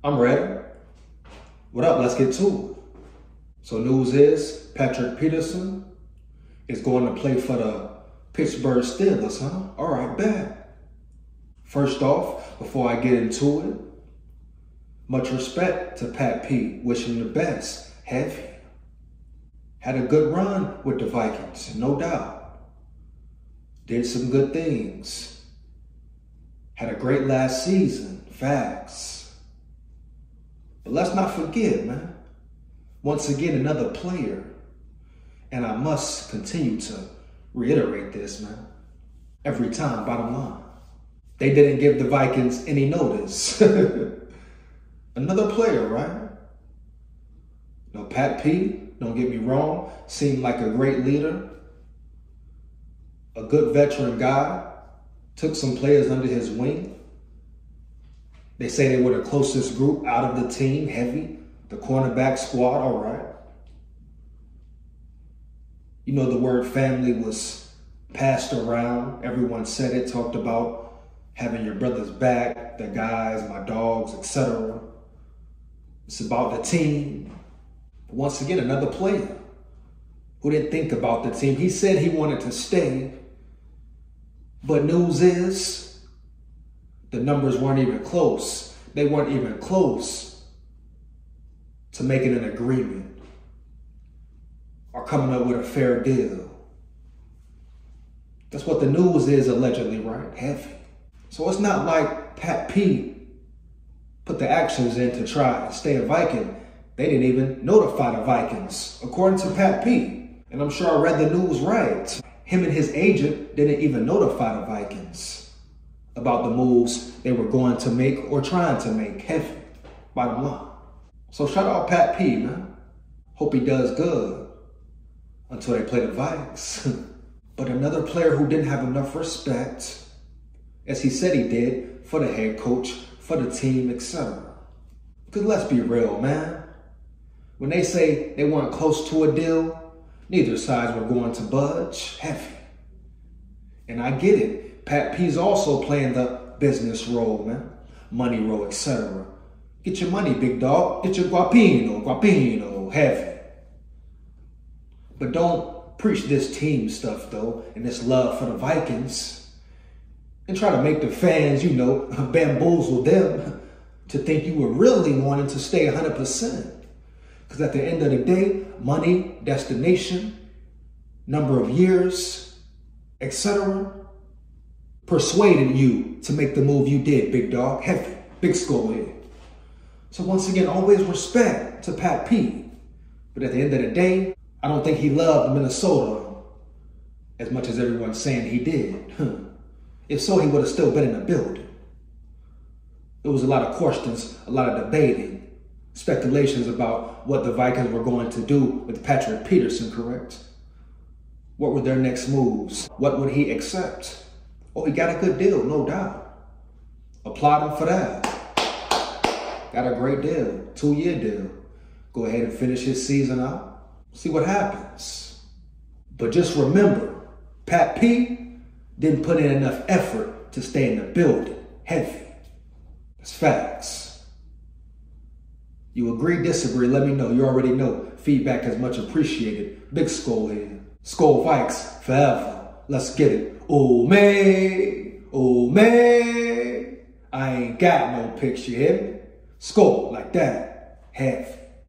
I'm ready. What up? Let's get to it. So news is Peterson is going to play for the Pittsburgh Steelers, huh? All right, bet. First off, before I get into it, much respect to Pat P. Wishing him the best. Heavy. Had a good run with the Vikings, no doubt. Did some good things. Had a great last season. Facts. But let's not forget, man. Once again, another player. And I must continue to reiterate this, man. Every time, bottom line. They didn't give the Vikings any notice. Another player, right? No, Pat P, don't get me wrong, seemed like a great leader. A good veteran guy. Took some players under his wing. They say they were the closest group out of the team, heavy. The cornerback squad, all right. You know, the word family was passed around. Everyone said it, talked about having your brother's back, the guys, my dogs, etc. It's about the team. But once again, another player who didn't think about the team. He said he wanted to stay, but news is the numbers weren't even close. They weren't even close to making an agreement or coming up with a fair deal. That's what the news is allegedly, right? Heavy. So it's not like Pat P put the actions in to try to stay a Viking. They didn't even notify the Vikings, according to Pat P. And I'm sure I read the news right. Him and his agent didn't even notify the Vikings about the moves they were going to make or trying to make. Heavy. Bottom line. So shout out Pat P, man. Hope he does good until they play the Vikings. But another player who didn't have enough respect, as he said he did, for the head coach, for the team, etc. Because let's be real, man. When they say they weren't close to a deal, neither sides were going to budge. Heavy. And I get it. Pat P's also playing the business role, man. Money role, etc. Get your money, big dog. Get your guapino, heavy. But don't preach this team stuff, though, and this love for the Vikings. And try to make the fans, you know, bamboozle them to think you were really wanting to stay 100%. Because at the end of the day, money, destination, number of years, etc. persuaded you to make the move you did, big dog. Heavy. Big SKOL here. So once again, always respect to Pat P. But at the end of the day, I don't think he loved Minnesota as much as everyone's saying he did. If so, he would have still been in the building. There was a lot of questions, a lot of debating, speculations about what the Vikings were going to do with Peterson, correct? What were their next moves? What would he accept? Oh, he got a good deal, no doubt. Applaud him for that. Got a great deal, 2-year deal. Go ahead and finish his season out. See what happens. But just remember, Pat P didn't put in enough effort to stay in the building. Heavy. That's facts. You agree, disagree, let me know. You already know. Feedback is much appreciated. Big SKOL here. SKOL Vikes forever. Let's get it. Oh man, I ain't got no picture, hear me? SKOL like that, heavy.